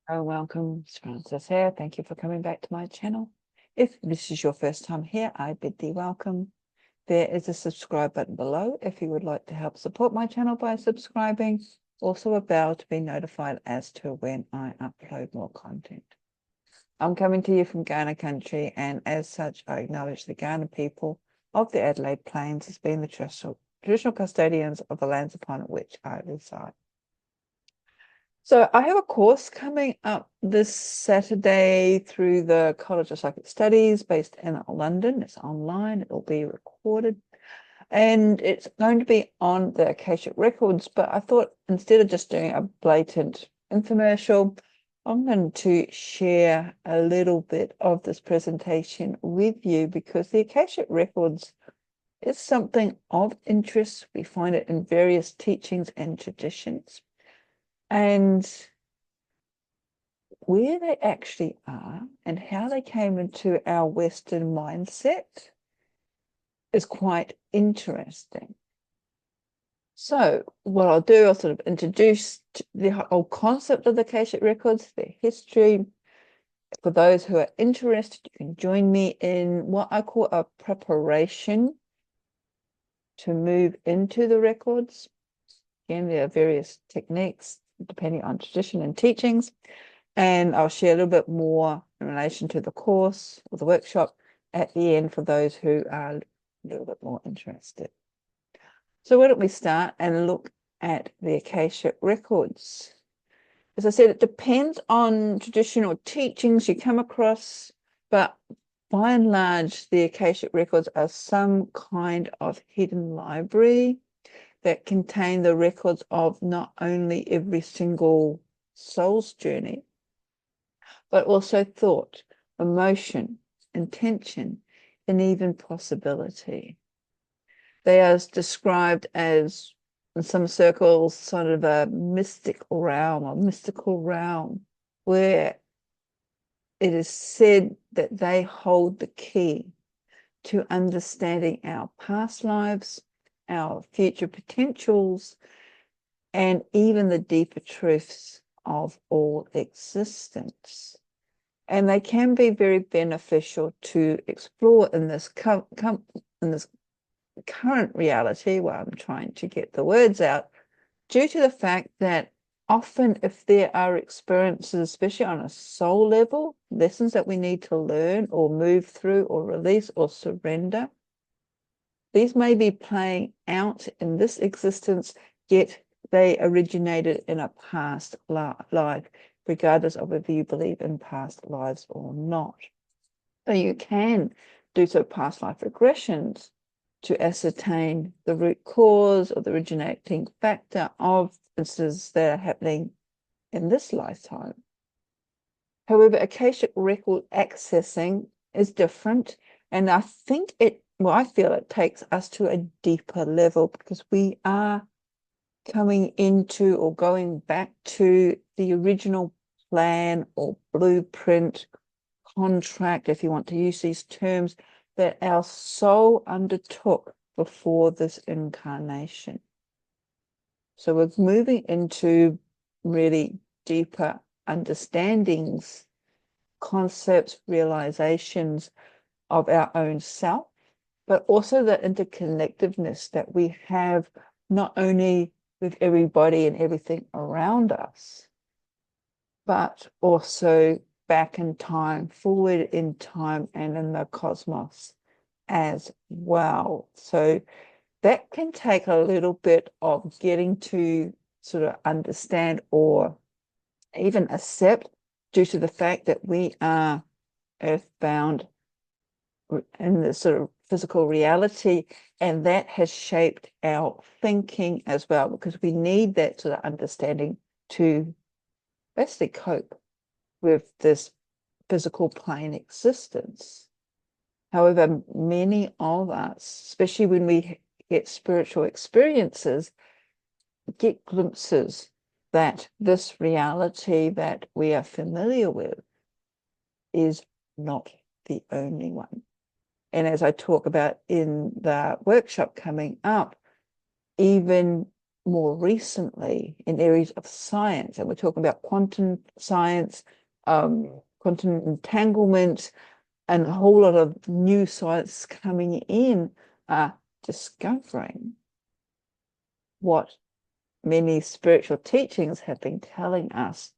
Oh, welcome, it's Francis here. Thank you for coming back to my channel. If this is your first time here, I bid thee welcome. There is a subscribe button below if you would like to help support my channel by subscribing. Also a bell to be notified as to when I upload more content. I'm coming to you from Ghana country, and as such, I acknowledge the Ghana people of the Adelaide Plains as being the traditional custodians of the lands upon which I reside. So I have a course coming up this Saturday through the College of Psychic Studies based in London. It's online, it'll be recorded, and it's going to be on the Akashic Records. But I thought instead of just doing a blatant infomercial, I'm going to share a little bit of this presentation with you because the Akashic Records is something of interest. We find it in various teachings and traditions. And where they actually are and how they came into our Western mindset is quite interesting. So what I'll do, I'll sort of introduce the whole concept of the Akashic Records, their history. For those who are interested, you can join me in what I call a preparation to move into the records. Again, there are various techniques depending on tradition and teachings. And I'll share a little bit more in relation to the course or the workshop at the end for those who are a little bit more interested. So why don't we start and look at the Akashic Records? As I said, it depends on traditional teachings you come across, but by and large, the Akashic Records are some kind of hidden library that contain the records of not only every single soul's journey, but also thought, emotion, intention, and even possibility. They are described as, in some circles, sort of a mystic realm or mystical realm, where it is said that they hold the key to understanding our past lives, our future potentials, and even the deeper truths of all existence. And they can be very beneficial to explore in this current reality where I'm trying to get the words out, due to the fact that often if there are experiences, especially on a soul level, lessons that we need to learn or move through or release or surrender, these may be playing out in this existence, yet they originated in a past life, regardless of whether you believe in past lives or not. So you can do so past life regressions to ascertain the root cause or the originating factor of instances that are happening in this lifetime. However, Akashic record accessing is different, and I think I feel it takes us to a deeper level because we are coming into or going back to the original plan or blueprint, contract, if you want to use these terms, that our soul undertook before this incarnation. So we're moving into really deeper understandings, concepts, realizations of our own self, but also the interconnectedness that we have not only with everybody and everything around us, but also back in time, forward in time, and in the cosmos as well. So that can take a little bit of getting to sort of understand or even accept, due to the fact that we are earthbound in this sort of physical reality, and that has shaped our thinking as well, because we need that sort of understanding to basically cope with this physical plane existence. However, many of us, especially when we get spiritual experiences, get glimpses that this reality that we are familiar with is not the only one. And as I talk about in the workshop coming up, even more recently in areas of science, and we're talking about quantum science, quantum entanglement, and a whole lot of new science coming in, are discovering what many spiritual teachings have been telling us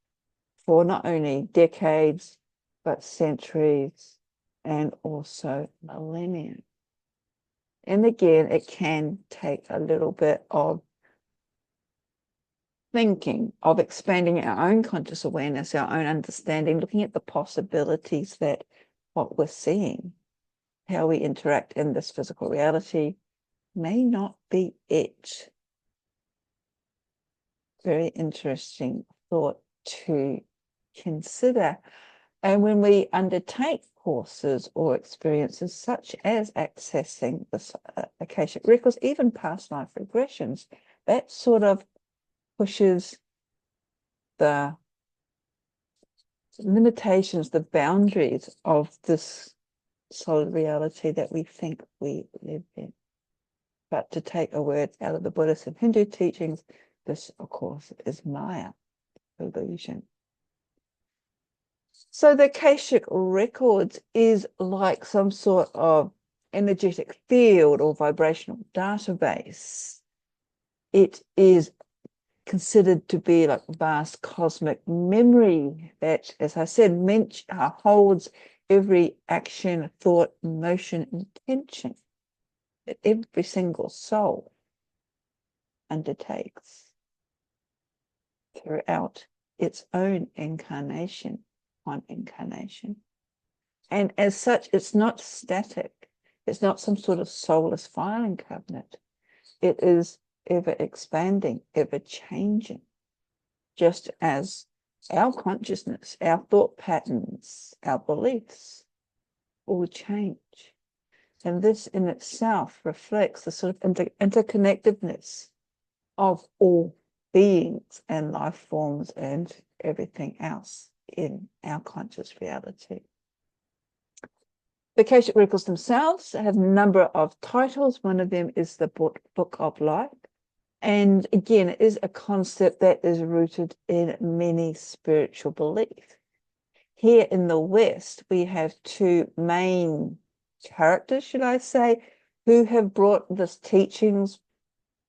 for not only decades, but centuries and also millennia. And again, it can take a little bit of thinking, of expanding our own conscious awareness, our own understanding, looking at the possibilities that what we're seeing, how we interact in this physical reality, may not be it. Very interesting thought to consider. And when we undertake courses or experiences such as accessing the Akashic Records, even past life regressions, that sort of pushes the limitations, the boundaries of this solid reality that we think we live in. But to take a word out of the Buddhist and Hindu teachings, this, of course, is Maya, illusion. So the Akashic Records is like some sort of energetic field or vibrational database. It is considered to be like vast cosmic memory that, as I said, holds every action, thought, emotion, intention that every single soul undertakes throughout its own incarnation on incarnation. And as such, it's not static. It's not some sort of soulless filing cabinet. It is ever expanding, ever changing, just as our consciousness, our thought patterns, our beliefs all change. And this in itself reflects the sort of interconnectedness of all beings and life forms and everything else in our conscious reality. The Akashic Records themselves have a number of titles. One of them is the Book of Life. And again, it is a concept that is rooted in many spiritual beliefs. Here in the West, we have two main characters, should I say, who have brought this teachings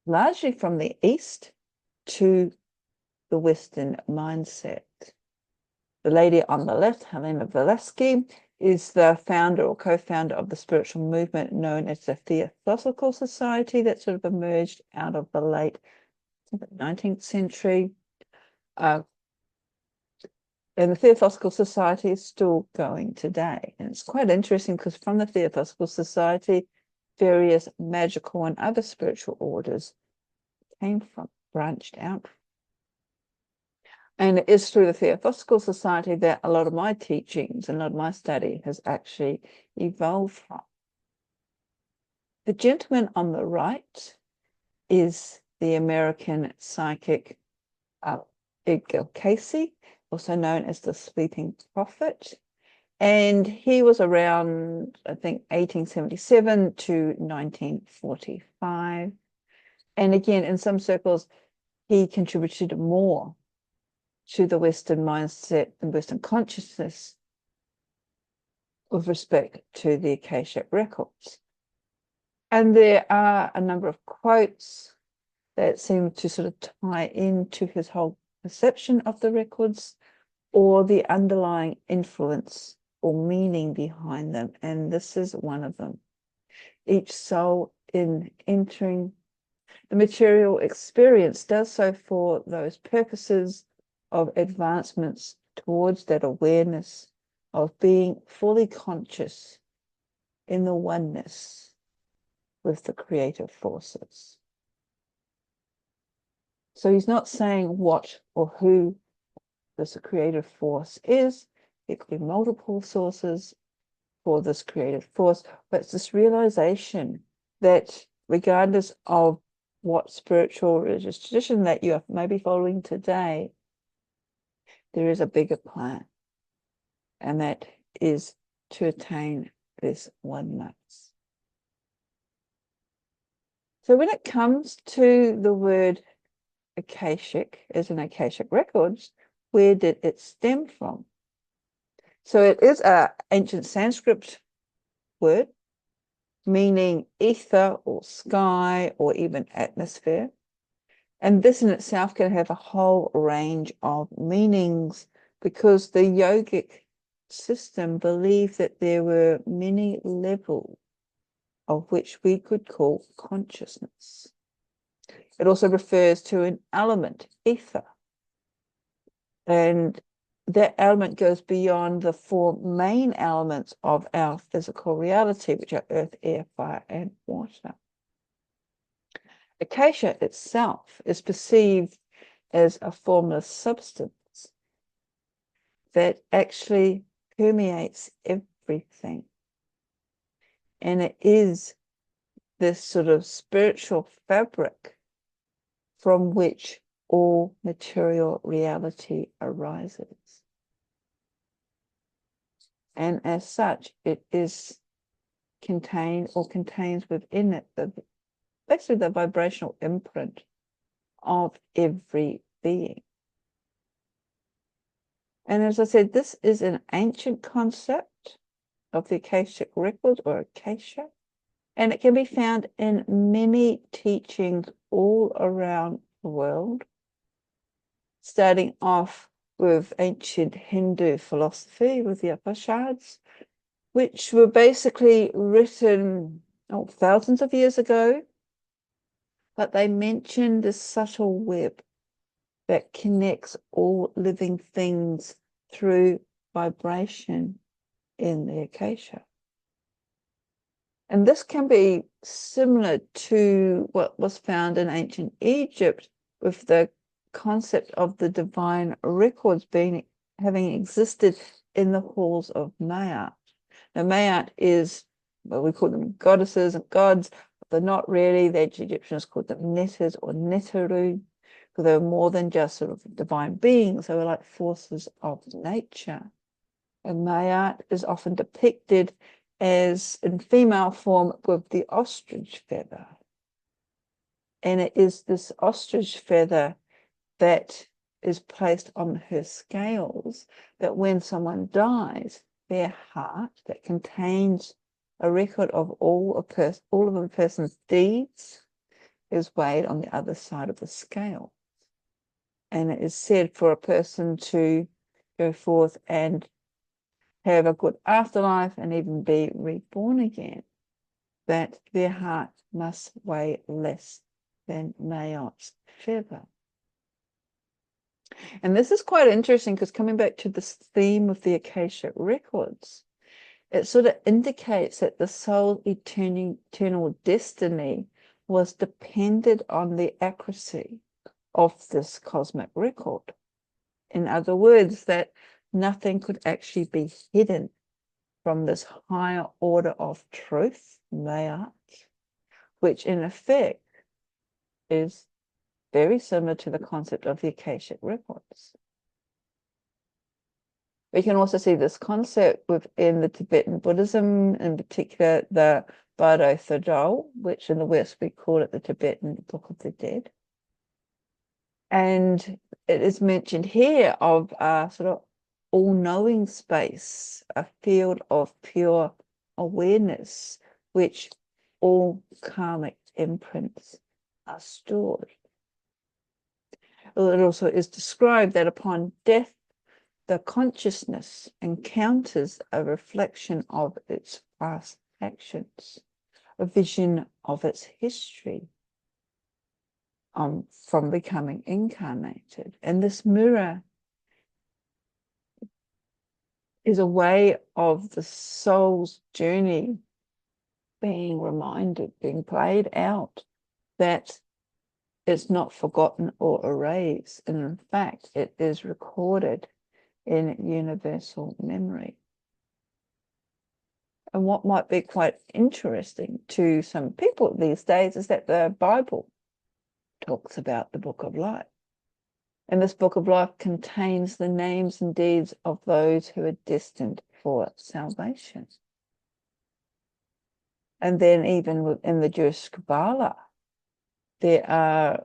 largely from the East to the Western mindset. The lady on the left, Helena Blavatsky, is the founder or co-founder of the spiritual movement known as the Theosophical Society that sort of emerged out of the late 19th century. And the Theosophical Society is still going today. And it's quite interesting because from the Theosophical Society, various magical and other spiritual orders branched out. And it is through the Theosophical Society that a lot of my teachings and a lot of my study has actually evolved from. The gentleman on the right is the American psychic Edgar Cayce, also known as the Sleeping Prophet. And he was around, I think, 1877 to 1945. And again, in some circles, he contributed more to the Western mindset and Western consciousness with respect to the Akashic Records. And there are a number of quotes that seem to sort of tie into his whole perception of the records or the underlying influence or meaning behind them. And this is one of them. Each soul in entering the material experience does so for those purposes of advancements towards that awareness of being fully conscious in the oneness with the creative forces. So he's not saying what or who this creative force is. It could be multiple sources for this creative force, but it's this realization that regardless of what spiritual religious tradition that you are maybe following today, there is a bigger plan, and that is to attain this oneness. So when it comes to the word Akashic, as in Akashic Records, where did it stem from? So it is an ancient Sanskrit word meaning ether or sky or even atmosphere. And this in itself can have a whole range of meanings because the yogic system believed that there were many levels of which we could call consciousness. It also refers to an element, ether. And that element goes beyond the four main elements of our physical reality, which are earth, air, fire, and water. Akasha itself is perceived as a formless substance that actually permeates everything. And it is this sort of spiritual fabric from which all material reality arises. And as such, it is contained or contains within it basically the vibrational imprint of every being. And as I said, this is an ancient concept of the Akashic Records or Akasha, and it can be found in many teachings all around the world, starting off with ancient Hindu philosophy with the Upanishads, which were basically written thousands of years ago, but they mention this subtle web that connects all living things through vibration in the Akasha. And this can be similar to what was found in ancient Egypt with the concept of the divine records having existed in the halls of Mayat. Now, Mayat is, well, we call them goddesses and gods, but they're not really. The ancient Egyptians called them Netters or Neteru, because they were more than just sort of divine beings. They were like forces of nature. And Mayat is often depicted as in female form with the ostrich feather. And it is this ostrich feather that is placed on her scales, that when someone dies, their heart that contains a record of all of a person's deeds is weighed on the other side of the scale. And it is said for a person to go forth and have a good afterlife and even be reborn again, that their heart must weigh less than Mayat's feather. And this is quite interesting because coming back to this theme of the Akashic Records, it sort of indicates that the soul's eternal destiny was dependent on the accuracy of this cosmic record. In other words, that nothing could actually be hidden from this higher order of truth, Mayat, which in effect is very similar to the concept of the Akashic Records. We can also see this concept within the Tibetan Buddhism, in particular the Bardo Thodol, which in the West we call it the Tibetan Book of the Dead. And it is mentioned here of a sort of all-knowing space, a field of pure awareness, which all karmic imprints are stored. It also is described that upon death, the consciousness encounters a reflection of its past actions, a vision of its history from becoming incarnated. And this mirror is a way of the soul's journey being reminded, being played out, that it's not forgotten or erased. And in fact, it is recorded in universal memory. And what might be quite interesting to some people these days is that the Bible talks about the Book of Life. And this Book of Life contains the names and deeds of those who are destined for salvation. And then even within the Jewish Kabbalah, there are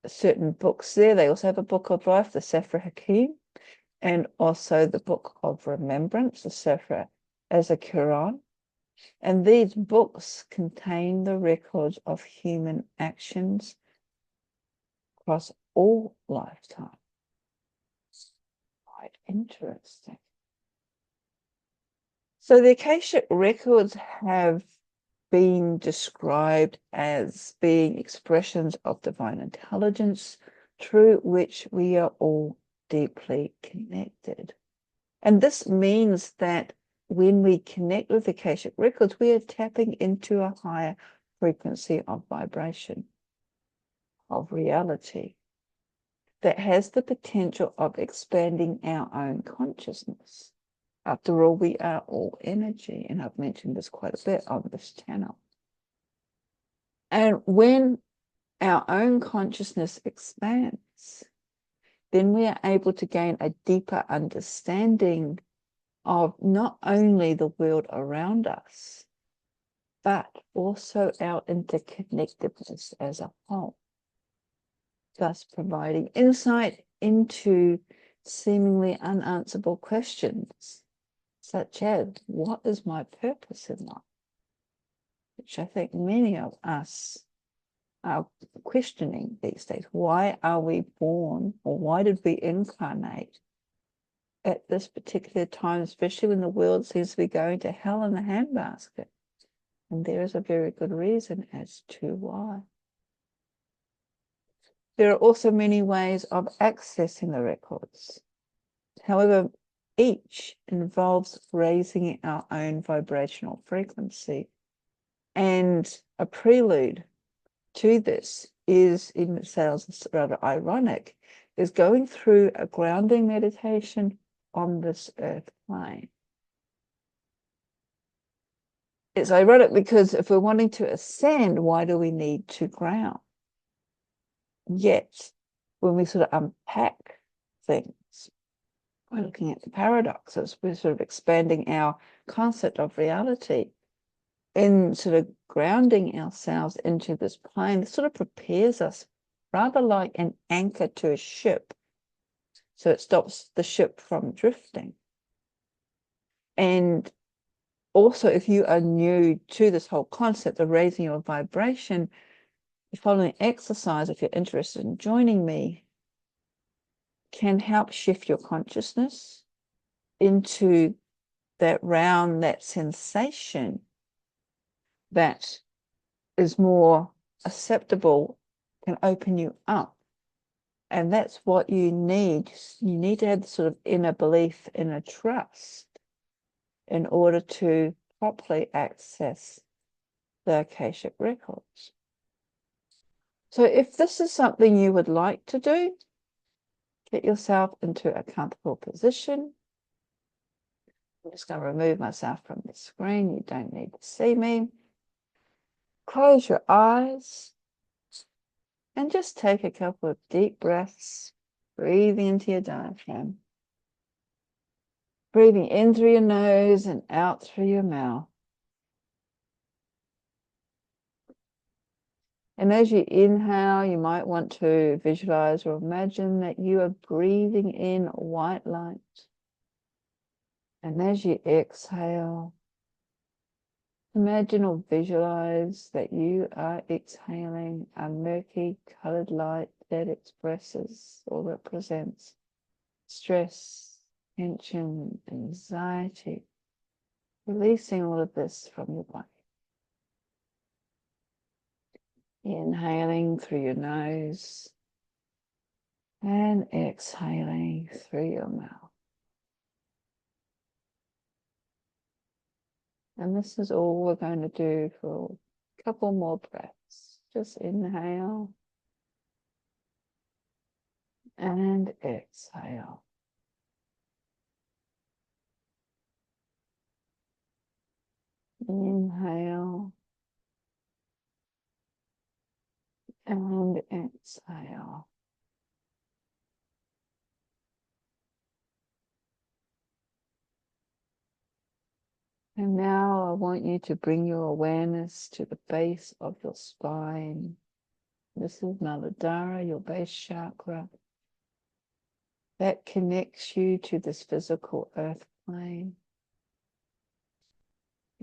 certain books there. They also have a book of life, the Sefer Hakim, and also the book of remembrance, the Sefer Quran. And these books contain the records of human actions across all lifetimes. Quite interesting. So the Akashic Records have been described as being expressions of divine intelligence through which we are all deeply connected. And this means that when we connect with the Akashic Records, we are tapping into a higher frequency of vibration, of reality, that has the potential of expanding our own consciousness. After all, we are all energy, and I've mentioned this quite a bit on this channel. And when our own consciousness expands, then we are able to gain a deeper understanding of not only the world around us, but also our interconnectedness as a whole, thus providing insight into seemingly unanswerable questions, such as, what is my purpose in life? Which I think many of us are questioning these days. Why are we born, or why did we incarnate at this particular time, especially when the world seems to be going to hell in a handbasket? And there is a very good reason as to why. There are also many ways of accessing the records. However, each involves raising our own vibrational frequency. And a prelude to this is, even if it sounds rather ironic, is going through a grounding meditation on this earth plane. It's ironic because if we're wanting to ascend, why do we need to ground? Yet, when we sort of unpack things, we're looking at the paradoxes. We're sort of expanding our concept of reality in sort of grounding ourselves into this plane. This sort of prepares us rather like an anchor to a ship. So it stops the ship from drifting. And also, if you are new to this whole concept of raising your vibration, the following exercise, if you're interested in joining me, can help shift your consciousness into that round, that sensation that is more acceptable, can open you up. And that's what you need. You need to have the sort of inner belief, inner trust, in order to properly access the Akashic Records. So if this is something you would like to do, get yourself into a comfortable position. I'm just going to remove myself from the screen. You don't need to see me. Close your eyes and just take a couple of deep breaths, breathing into your diaphragm. Breathing in through your nose and out through your mouth. And as you inhale, you might want to visualize or imagine that you are breathing in white light. And as you exhale, imagine or visualize that you are exhaling a murky colored light that expresses or represents stress, tension, anxiety, releasing all of this from your body. Inhaling through your nose and exhaling through your mouth. And this is all we're going to do for a couple more breaths. Just inhale and exhale. Inhale and exhale. And now I want you to bring your awareness to the base of your spine, This is Muladhara, your base chakra. That connects you to this physical earth plane.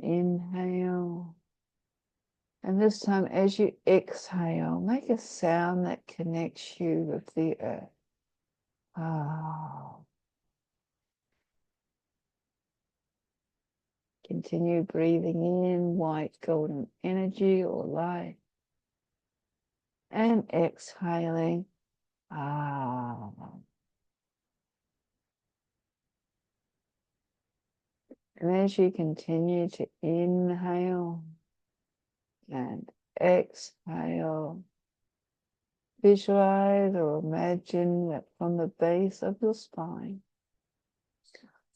Inhale. And this time, as you exhale, make a sound that connects you with the earth. Ah. Continue breathing in white golden energy or light. And exhaling. Ah. And as you continue to inhale and exhale, visualize or imagine that from the base of your spine,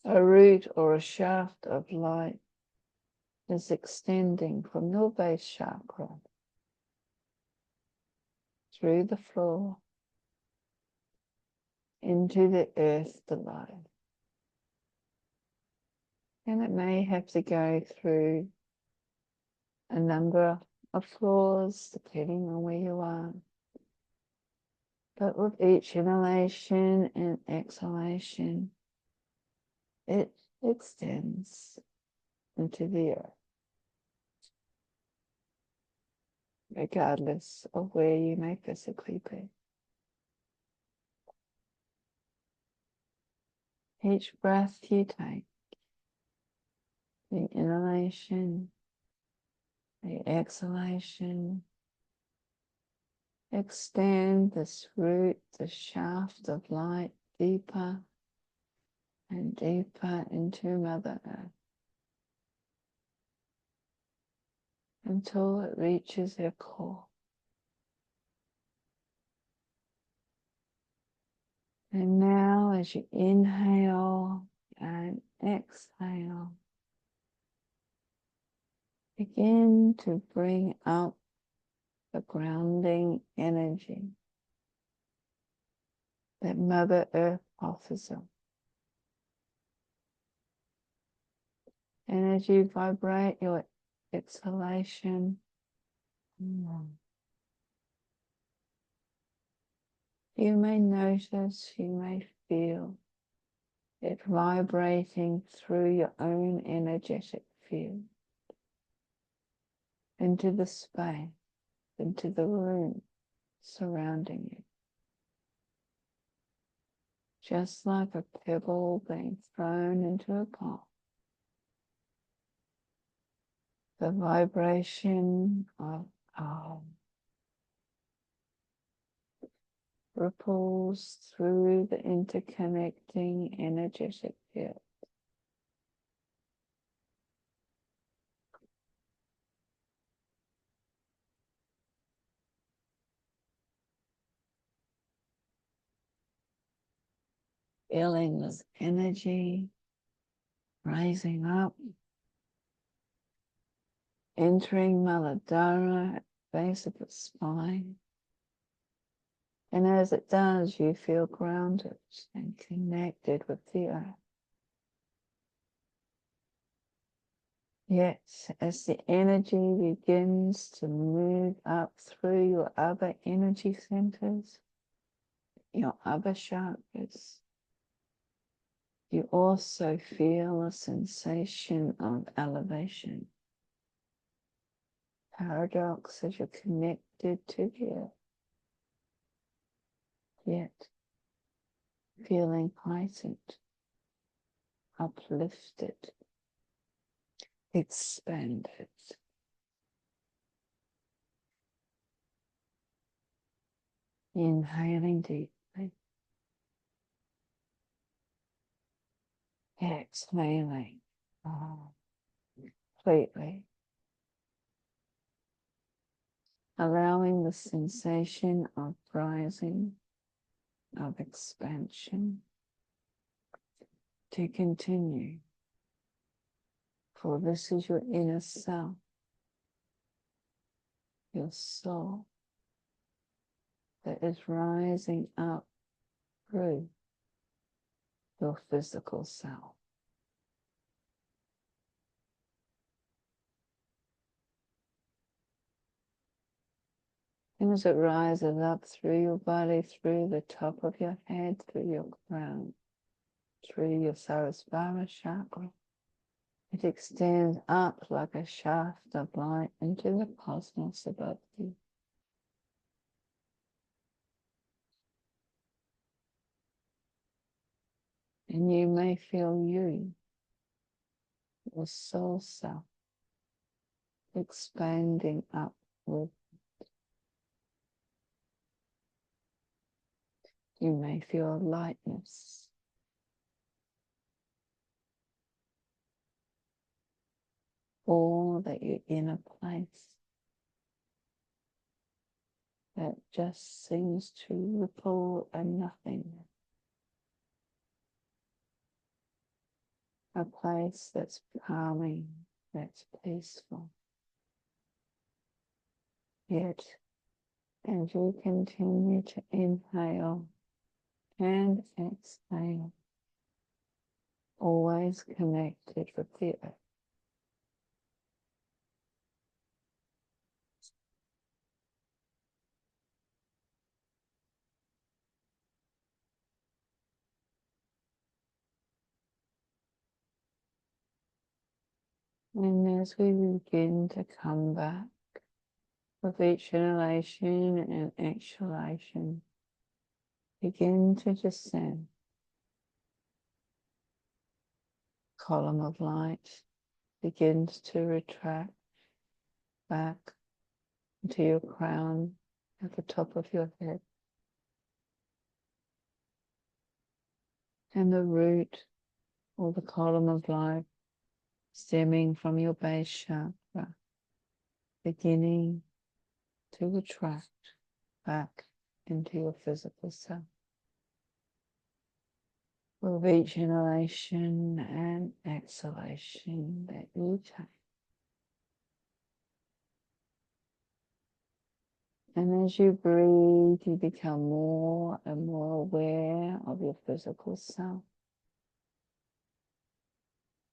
a root or a shaft of light is extending from your base chakra through the floor into the earth below. And it may have to go through a number of floors depending on where you are. But with each inhalation and exhalation, it extends into the earth, regardless of where you may physically be. Each breath you take, the inhalation, the exhalation, extend this root, the shaft of light deeper and deeper into Mother Earth until it reaches their core. And now as you inhale and exhale, begin to bring up the grounding energy that Mother Earth offers us. And as you vibrate your exhalation, you may notice, you may feel it vibrating through your own energetic field into the space, into the room surrounding you. Just like a pebble being thrown into a pot. The vibration of ripples through the interconnecting energetic field. Feeling this energy rising up, entering Muladhara at the base of the spine. And as it does, you feel grounded and connected with the earth. Yet, as the energy begins to move up through your other energy centers, your other chakras, you also feel a sensation of elevation. Paradox as you're connected to the earth, yet feeling heightened, uplifted, expanded. Inhaling deeply, exhaling completely, allowing the sensation of rising, of expansion to continue. For this is your inner self, your soul, that is rising up through your physical self. as it rises up through your body, through the top of your head, through your crown, through your Sarasvara chakra. It extends up like a shaft of light into the cosmos above you. And you may feel you, your soul self, expanding upward. You may feel lightness. Or that you're in a place that just seems to ripple and nothing. A place that's calming, that's peaceful. Yet, as you continue to inhale and exhale, always connected with the earth. And as we begin to come back with each inhalation and exhalation, begin to descend. Column of light begins to retract back into your crown at the top of your head. And the root or the column of light stemming from your base chakra, beginning to retract back into your physical self. With each inhalation and exhalation that you take. And as you breathe, you become more and more aware of your physical self,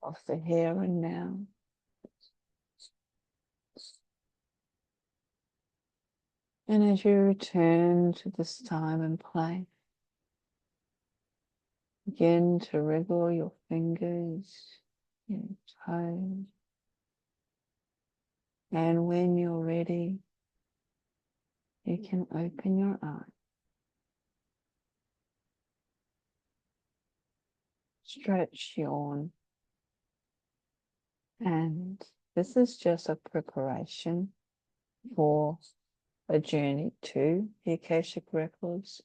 of the here and now. And as you return to this time and place, begin to wriggle your fingers, your toes. And when you're ready, you can open your eyes. Stretch, yawn. And this is just a preparation for a journey to the Akashic Records.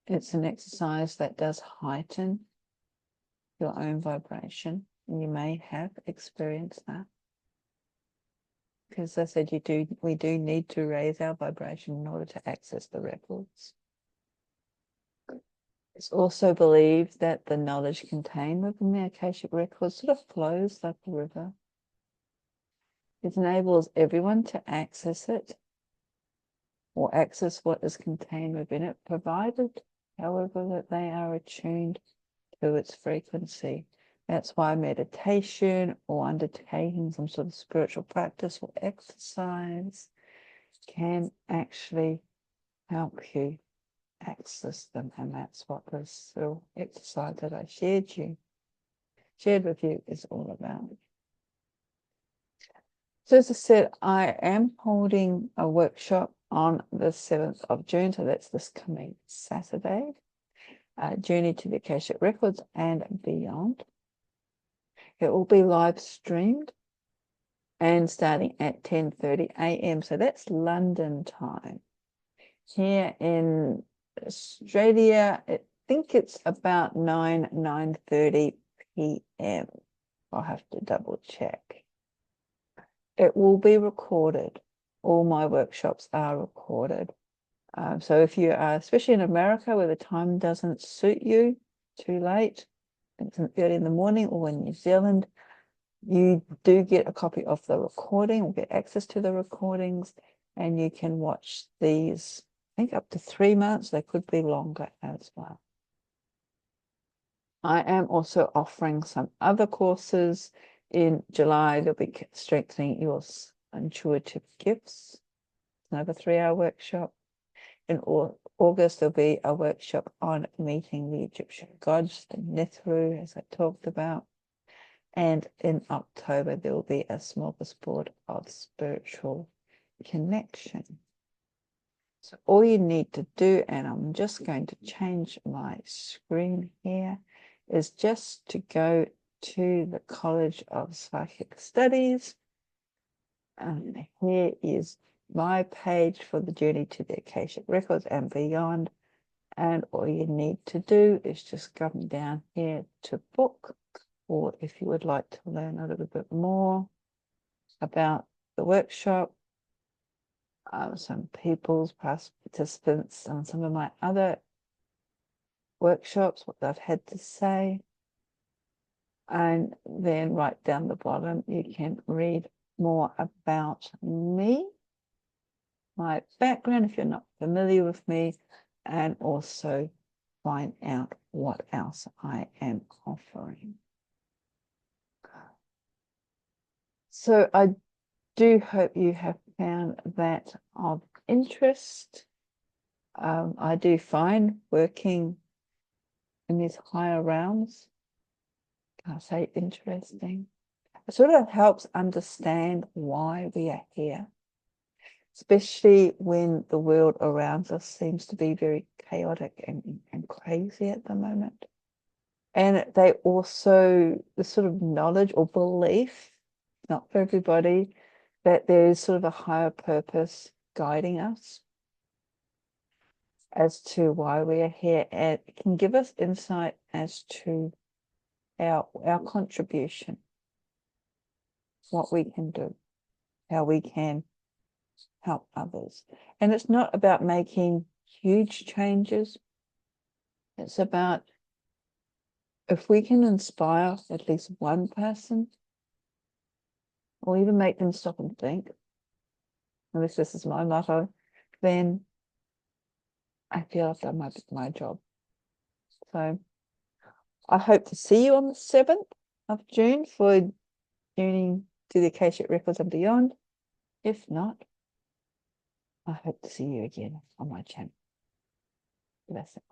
It's an exercise that does heighten your own vibration, and you may have experienced that. Because as I said, we do need to raise our vibration in order to access the records. It's also believed that the knowledge contained within the Akashic Records sort of flows like a river. It enables everyone to access it or access what is contained within it, provided, however, that they are attuned to its frequency. That's why meditation or undertaking some sort of spiritual practice or exercise can actually help you access them. And that's what this little exercise that I shared with you is all about. So as I said, I am holding a workshop on the 7th of June. So that's this coming Saturday. Journey to the Akashic Records and beyond. It will be live streamed and starting at 10:30 a.m. So that's London time. Here in Australia, I think it's about 9:30 p.m. I'll have to double check. It will be recorded. All my workshops are recorded. So if you are, especially in America where the time doesn't suit you, too late, it's early in the morning, or in New Zealand, you do get a copy of the recording or get access to the recordings, and you can watch these, I think up to 3 months. They could be longer as well. I am also offering some other courses in July. They'll be strengthening your intuitive gifts, another 3-hour workshop. In August, there'll be a workshop on meeting the Egyptian gods, the Nithru, as I talked about. And in October, there will be a smorgasbord of spiritual connection. So all you need to do, and I'm just going to change my screen here, is just to go to the College of Psychic Studies. And here is my page for the journey to the Akashic Records and beyond. And all you need to do is just come down here to book, or if you would like to learn a little bit more about the workshop, some people's past participants on some of my other workshops, what they've had to say. And then right down the bottom, you can read more about me, my background, if you're not familiar with me, and also find out what else I am offering. So I do hope you have found that of interest. I do find working in these higher realms, can I say interesting? It sort of helps understand why we are here, especially when the world around us seems to be very chaotic and crazy at the moment. And they also, the sort of knowledge or belief, not for everybody, that there is sort of a higher purpose guiding us as to why we are here, and it can give us insight as to our contribution, what we can do, how we can help others. And it's not about making huge changes. It's about, if we can inspire at least one person, or even make them stop and think, at least this is my motto, then I feel I've done my job. So I hope to see you on the 7th of June for journeying to the Akashic Records and beyond. If not, I hope to see you again on my channel. Blessings.